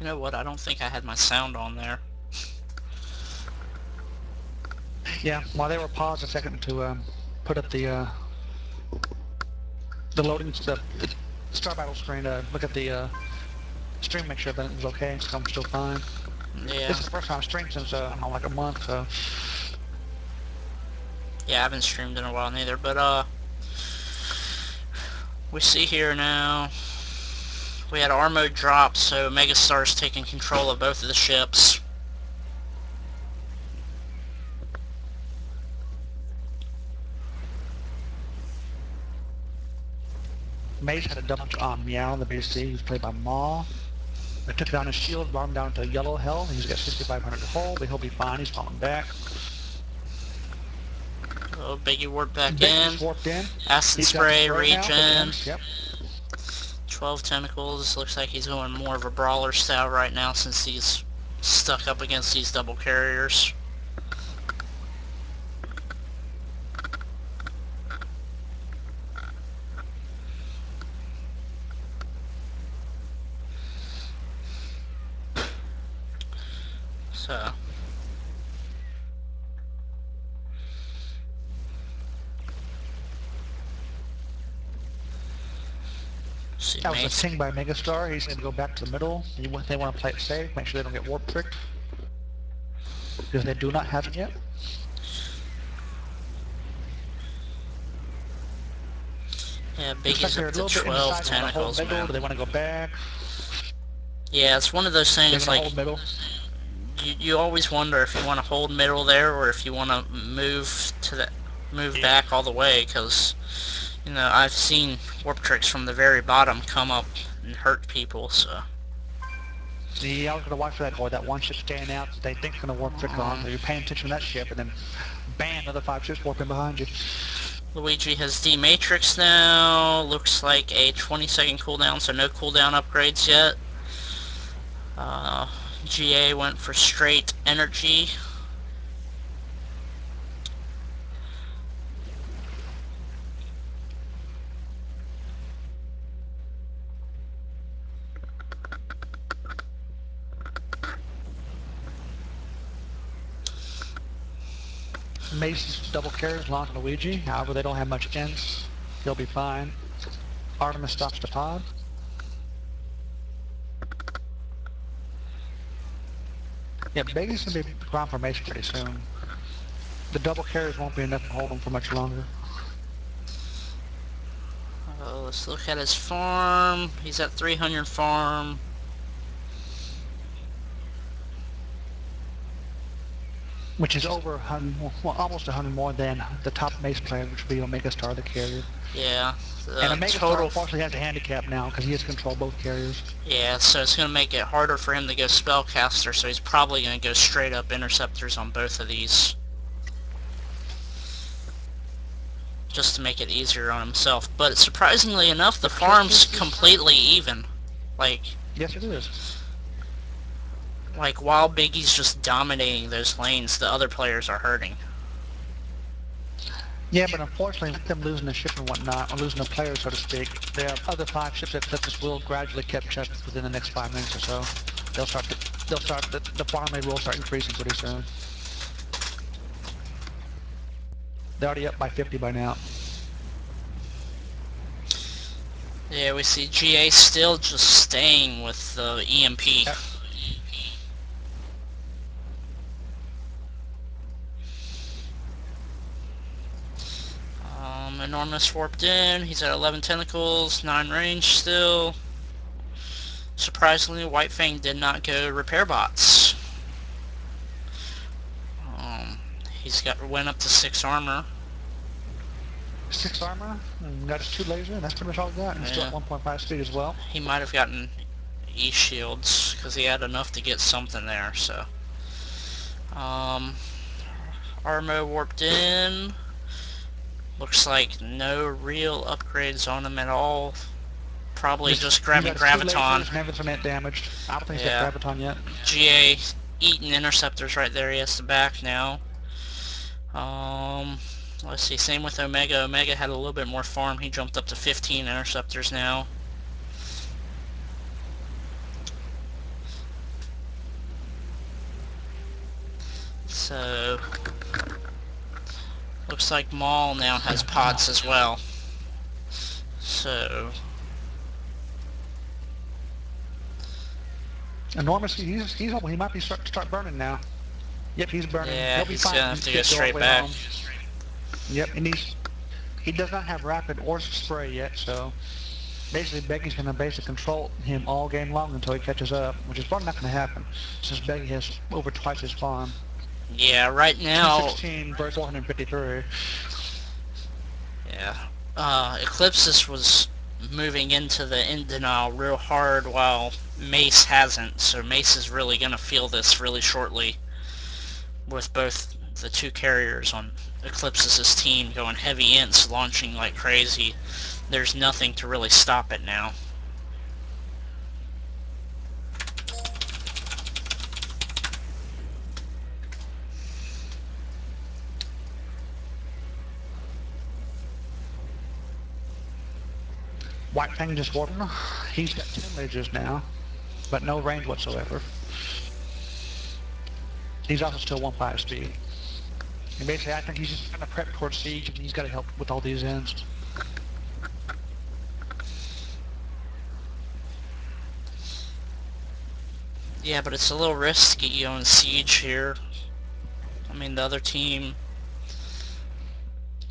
You know what? I don't think I had my sound on there. Yeah, while they were paused a second to put up the loading, the start battle screen to look at the stream, make sure that it was okay, so I'm still fine. Yeah. This is the first time I've streamed since, I don't know, like a month, so. Yeah, I haven't streamed in a while neither, but we see here now. We had Armo drop, so Megastar's taking control of both of the ships. Mace had a double Meow, the BC, who's played by Maw. I took down his shield, brought him down to yellow hell. He's got 6,500 hull, but he'll be fine. He's falling back. Oh, Biggie warped back Biggie in. just warped in. Acid He's got the spray, spray now for the regen. imps. Yep. 12 tentacles. Looks like he's going more of a brawler style right now since he's stuck up against these double carriers. So see That was a Mace. ting by Megastar. He's going to go back to the middle. They want to play it safe, make sure they don't get warp tricked. Because they do not have it yet. Yeah, Looks like Biggie's they're up a to little bit 12 indecisive. Do they want to hold tentacles, middle? man. Do they want to go back? Yeah, it's one of those They're things going to like hold middle. you always wonder if you want to hold middle there or if you want to move back all the way, because you know I've seen warp tricks from the very bottom come up and hurt people. So See, I was going to watch for that one ship staying out that they think's going to warp trick on. So you're paying attention to that ship, and then bam, another 5 ships warping behind you. Luigi has D-Matrix now. Looks like a 20-second cooldown, so no cooldown upgrades yet. Uh, GA went for straight energy. Mace's double carries launch Luigi. However, they don't have much ends. He'll be fine. Artemis stops the pod. Yeah, Vegas going to be ground for Mace pretty soon. The double carries won't be enough to hold him for much longer. Let's look at his farm. He's at 300 farm. Which is over 100, well, almost 100 more than the top Mace player, which would be Omega Star, the carrier. Yeah, And the Omega Star total. unfortunately has a handicap now because he has control both carriers. Yeah, so it's going to make it harder for him to go spellcaster, so he's probably going to go straight up interceptors on both of these. Just to make it easier on himself. But surprisingly enough, the farm's completely even. Like, Yes, it is. like while Biggie's just dominating those lanes, the other players are hurting. Yeah, but unfortunately, with them losing the ship and whatnot, or losing the players, so to speak, there are other 5 ships that Eclipsis will gradually catch up within the next 5 minutes or so. The farm rate will start increasing pretty soon. They're already up by 50 by now. Yeah, we see GA still just staying with the EMP. Yep. Enormous warped in. He's at 11 tentacles, 9 range still. Surprisingly, White Fang did not go repair bots. Went up to 6 armor. 6 armor, and got his 2 laser, and that's pretty much all he got. And still at 1.5 speed as well. He might have gotten E-shields, because he had enough to get something there, so. Armo warped in. Looks like no real upgrades on him at all. Probably just grabbing Graviton. And everything damaged. I don't think he's got Graviton yet. GA eating interceptors right there. He has to back now. Let's see. Same with Omega. Omega had a little bit more farm. He jumped up to 15 interceptors now. So, looks like Maul now has pods as well. So, Enormous. He might be start burning now. Yep, he's burning. yeah, He'll be he's fine gonna if have he to go can't go all the straight way back. home. Yep, and he does not have rapid or spray yet, so basically Becky's going to basically control him all game long until he catches up, which is probably not going to happen since Becky has over twice his farm. Yeah, right now, 216 versus 453. yeah. Eclipsis was moving into the end denial real hard while Mace hasn't, so Mace is really going to feel this really shortly with both the two carriers on Eclipsis' team going heavy ints, launching like crazy. There's nothing to really stop it now. White Fang just warped. He's got 10 lasers now, but no range whatsoever. He's also still 1.5 speed. And basically, I think he's just trying to prep towards siege, and he's got to help with all these ends. Yeah, but it's a little risky on Siege here. I mean, the other team...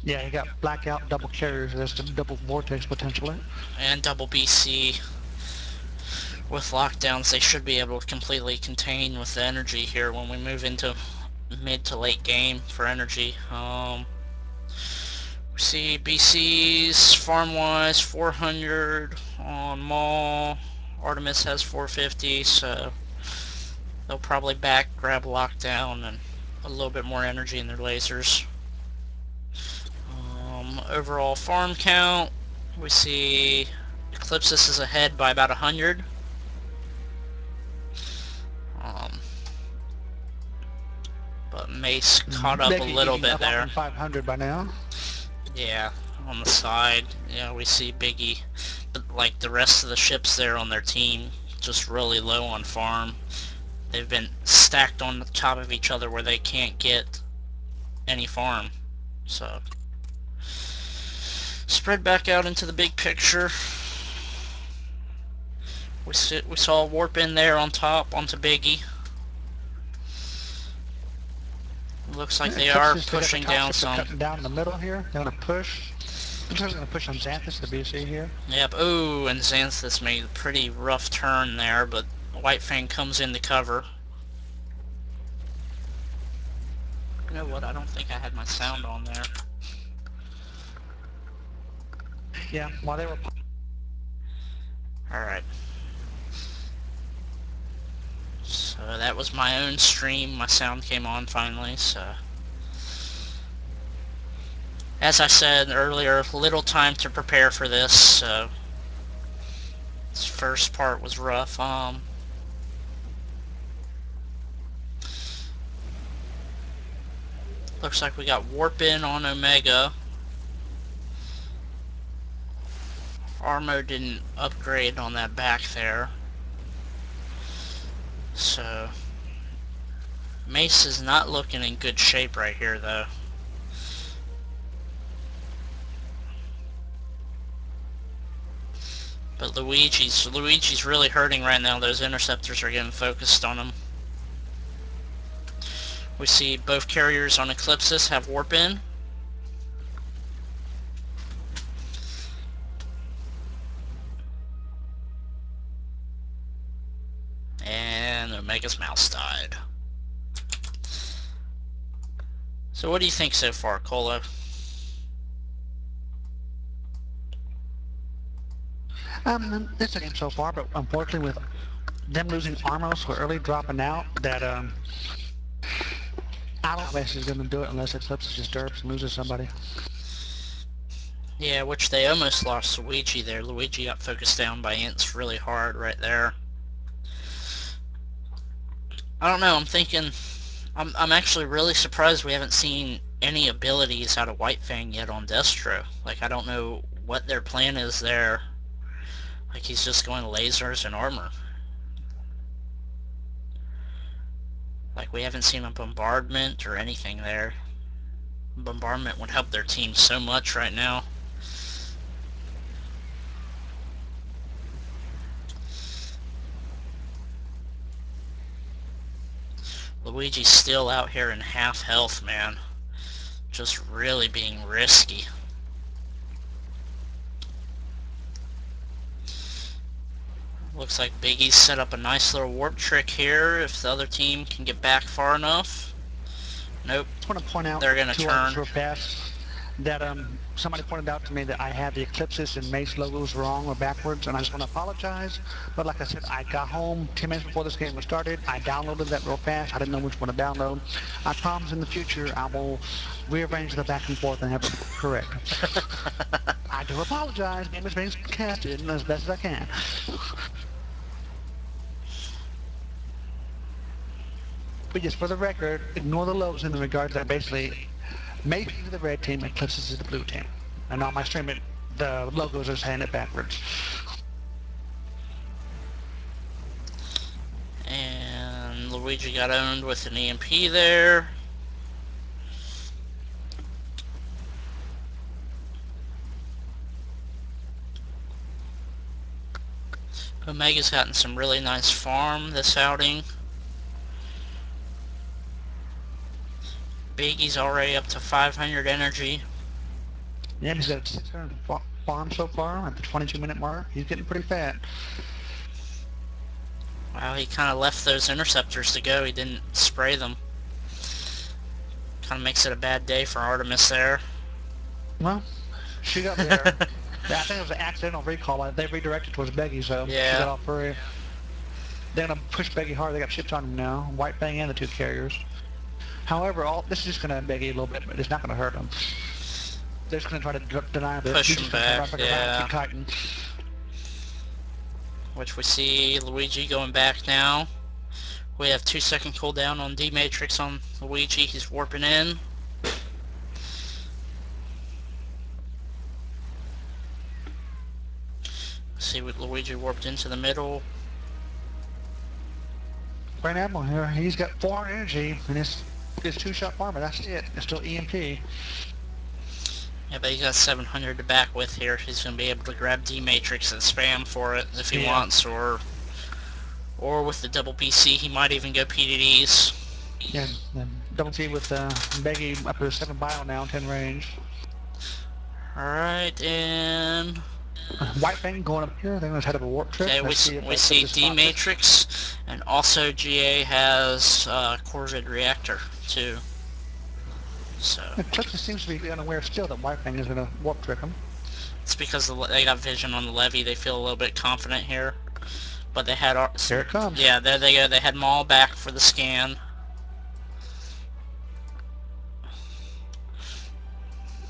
Yeah, he got blackout double carriers. That's the double vortex potentially. and double BC with lockdowns, they should be able to completely contain with the energy here when we move into mid to late game for energy. We see BC's farm-wise 400 on Maul. Artemis has 450, so they'll probably back grab lockdown and a little bit more energy in their lasers. Overall farm count, we see Eclipsis is ahead by about 100. Um, but Mace caught up a Becky little eating bit up off there. in 500 by now. Yeah, on the side, we see Biggie, but like the rest of the ships there on their team, just really low on farm. They've been stacked on the top of each other where they can't get any farm. So, spread back out into the big picture. We saw Warp in there on top onto Biggie. Looks like they are Eclipses, they got the pushing top down ships are some. cutting down in the middle here. They're going to push. Looks like they're going to push on Xanthus, the BC here. Yep. Ooh, and Xanthus made a pretty rough turn there, but White Fang comes in to cover. You know what? I don't think I had my sound on there. Yeah, while they were... Alright. So that was my own stream. My sound came on finally, so... As I said earlier, little time to prepare for this, so... This first part was rough. Looks like we got Warp in on Omega. Armo didn't upgrade on that back there. So... Mace is not looking in good shape right here, though. But Luigi's really hurting right now. Those interceptors are getting focused on him. We see both carriers on Eclipsis have warp in. And Omega's mouse died. So what do you think so far, Colo? It's a game so far, but unfortunately with them losing Armo so early, dropping out, that I don't know if is going to do it unless Eclipse just derps and loses somebody. Yeah, which they almost lost Luigi there. Luigi got focused down by Ints really hard right there. I don't know, I'm thinking... I'm actually really surprised we haven't seen any abilities out of White Fang yet on Destro. Like, I don't know what their plan is there. Like, he's just going lasers and armor. Like, we haven't seen a bombardment or anything there. Bombardment would help their team so much right now. Luigi's still out here in half health, man. Just really being risky. Looks like Biggie's set up a nice little warp trick here if the other team can get back far enough. Nope, I want to point out they're gonna to artists turn. real fast that somebody pointed out to me that I had the Eclipsis and Mace logos wrong or backwards, and I just want to apologize. But like I said, I got home 10 minutes before this game was started. I downloaded that real fast. I didn't know which one to download. I promise in the future I will rearrange the back and forth and have it correct. I do apologize. Game is being casted as best as I can. But just for the record, ignore the logos in regards that basically Mace is the red team, Eclipsis is the blue team. And on my stream, the logos are saying it backwards. And Luigi got owned with an EMP there. Omega's gotten some really nice farm this outing. Biggie's already up to 500 energy. Yeah, he's got 600 farm so far at the 22-minute mark. He's getting pretty fat. Wow, he kind of left those interceptors to go. He didn't spray them. Kind of makes it a bad day for Artemis there. Well, she got there. I think it was an accidental recall. They redirected towards Beggy, so she got Yeah, off free. They're going to push Beggy hard. They got ships on him now. White Fang and the two carriers. However, this is just going to Beggy a little bit, but it's not going to hurt him. They're just going to try to deny him. push He's him just going to turn back, right back around and keep yeah. kiting. Which we see Luigi going back now. We have 2-second cooldown on D-Matrix on Luigi. He's warping in. See what Luigi warped into the middle. Grand Admiral here, he's got 400 energy and his two-shot farmer. That's it. It's still EMP. Yeah, but he's got 700 to back with here. He's going to be able to grab D-Matrix and spam for it if he Yeah. wants, or with the double BC, he might even go PDDs. Yeah, and double T with Beggy up to 7 bio now, 10 range. Alright, and White Fang going up here. They're going to head up a warp trick. okay, Let's see if we that see Eclipsis spots it. D-Matrix, and also GA has Corvid Reactor, too. So, Eclipsis seems to be unaware still that White Fang is going to warp trick him. it's because they got vision on the levee, they feel a little bit confident here. But they had Here it comes. yeah, there they go. They had Maul back for the scan.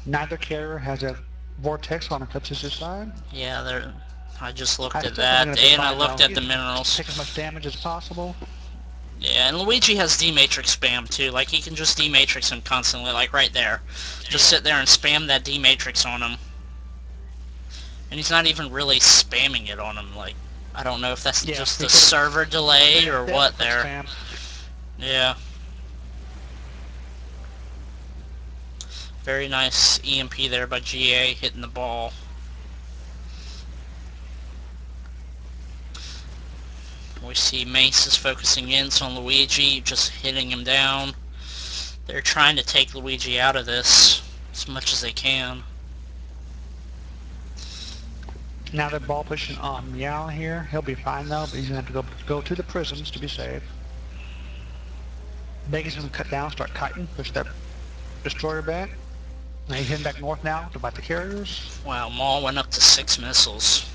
Neither carrier has a vortex on Eclipsis' side. Yeah, they're. I just looked I at still think they're that, going to be and I fine looked though. at the minerals. Take as much damage as possible. Yeah, and Luigi has D-Matrix spam too. Like, he can just D-Matrix him constantly, like right there. Just sit there and spam that D-Matrix on him. And he's not even really spamming it on him. Like, I don't know if that's Yeah, just he a could have. server delay or That what looks like there. spam. Yeah. Very nice EMP there by GA hitting the ball. We see Mace is focusing in on Luigi, just hitting him down. They're trying to take Luigi out of this as much as they can. Now they're ball pushing on Meow here. He'll be fine though, but he's going to have to go to the prisms to be safe. Vegas going to cut down, start kiting, push that destroyer back. Now he's heading back north now to fight the carriers. Wow, Maul went up to 6 missiles.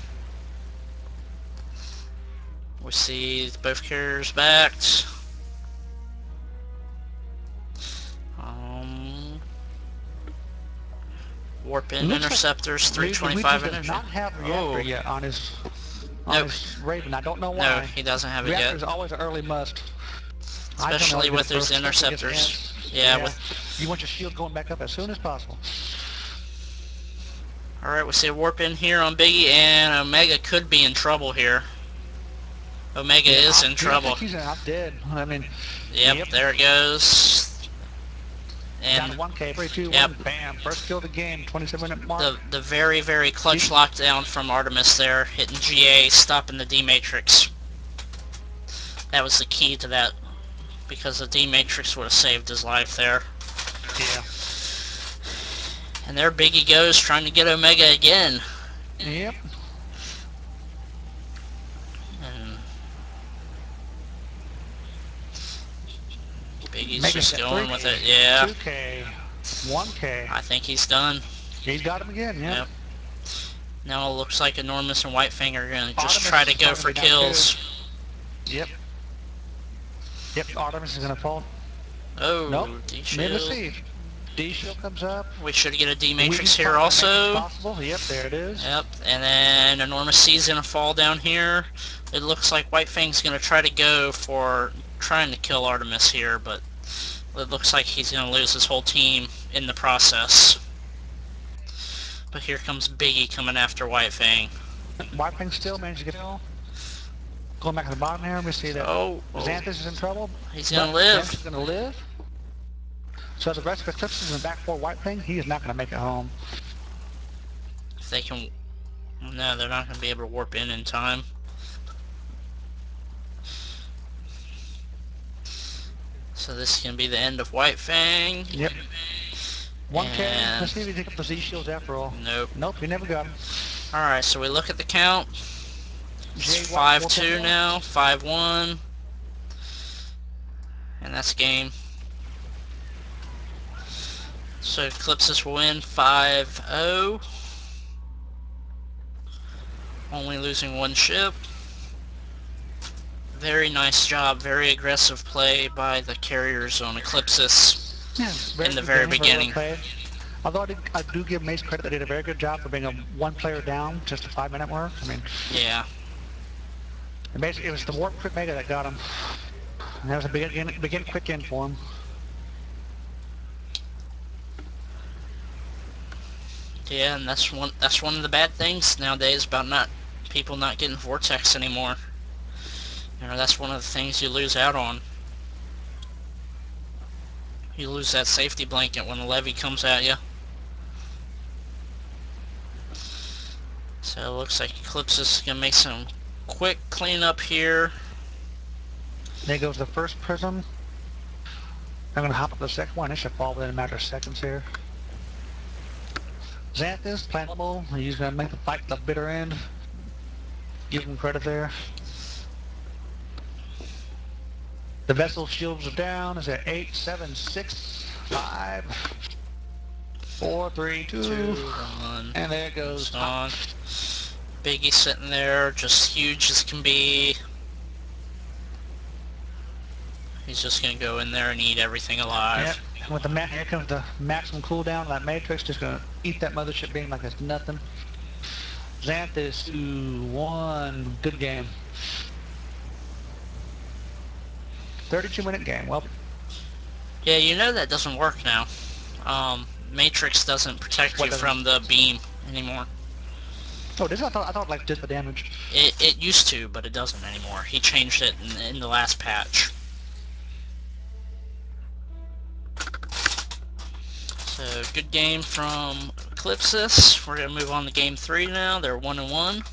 We see both carriers backed. Warp in Looks like interceptors, Luigi 325 does energy. not have reactor Oh, yet on nope. his Raven. I don't know No, why. he doesn't have it Reactor yet. is always an early must. I generally Especially do with it those first, especially against interceptors. ants. Yeah, Yeah, with... you want your shield going back up as soon as possible. Alright, we see a warp in here on Biggie, and Omega could be in trouble here. Omega Yeah, is in I think trouble. he's in. I'm dead. I mean, Yep, yep. there it goes. Down to And 1K. 3, 2, yep, 1. Bam. First kill of the game. 27-minute mark. the very clutch GG. lockdown from Artemis there, hitting GA, stopping the D Matrix. That was the key to that, because the D Matrix would have saved his life there. Yeah. And there Biggie goes, trying to get Omega again. Yep. And Biggie's Mega's just got going with 3K, it. Yeah, 2K, 1K. I think he's done. He's got him again. Yep. Yep. Now it looks like Enormous and Whitefang are going to just try Artemis to is go probably gonna for be down too. kills. Yep. Yep. Artemis is gonna fall. Nope. Oh, Let's D-Shield. see. D shield comes up. We should get a Weaving D-Matrix here spot. Matrix also. possible. Yep. There it is. Yep, and then Enormous C's going to fall down here. It looks like Whitefang's going to try to go for trying to kill Artemis here, but it looks like he's going to lose his whole team in the process. But here comes Biggie coming after Whitefang. Wiping still managed to get kill. Going back to the bottom here, we see that Oh, Xanthus is in trouble, he's going but to live. Xanthus is going to live. So the rest of Eclipsis is in back four White Thing. He is not going to make it home. If they can... No, they're not going to be able to warp in time. So this is going to be the end of Whitefang. Yep. 1K. And Let's see if he can pick up the Z shields after all. nope. Nope, he never got him. Alright, so we look at the count. It's J White 5-2 now, 5-1. And that's game. So Eclipsis will win 5-0. Only losing one ship. Very nice job, very aggressive play by the carriers on Eclipsis Yeah, in the very beginning. Well. Although I do give Mace credit, they did a very good job for being a one player down, just a 5-minute mark. I mean, Yeah. it was the Warp Quick Mega that got him. And that was a begin quick in for him. Yeah, and that's one of the bad things nowadays about people not getting Vortex anymore. You know, that's one of the things you lose out on. You lose that safety blanket when the levy comes at you. So it looks like Eclipse is going to make some quick cleanup here. There goes the first prism. I'm going to hop up the second one. It should fall within a matter of seconds here. Xanthus, plantable. He's going to make the fight the bitter end. Give him credit there. The vessel shields are down. It's at 8, 7, 6, 5, 4, 3, 2, 1. and there it goes. On. Biggie sitting there, just huge as can be. He's just gonna go in there and eat everything alive. Yep. With the here comes the maximum cooldown. That Matrix just gonna eat that mothership beam like it's nothing. Xanthus 2-1. Good game. 32-minute game. Well. Yeah, you know that doesn't work now. Matrix doesn't protect you from the beam anymore. Oh, this I thought like did the damage. It used to, but it doesn't anymore. He changed it in the last patch. So good game from Eclipsis. We're gonna move on to game 3 now. They're 1-1.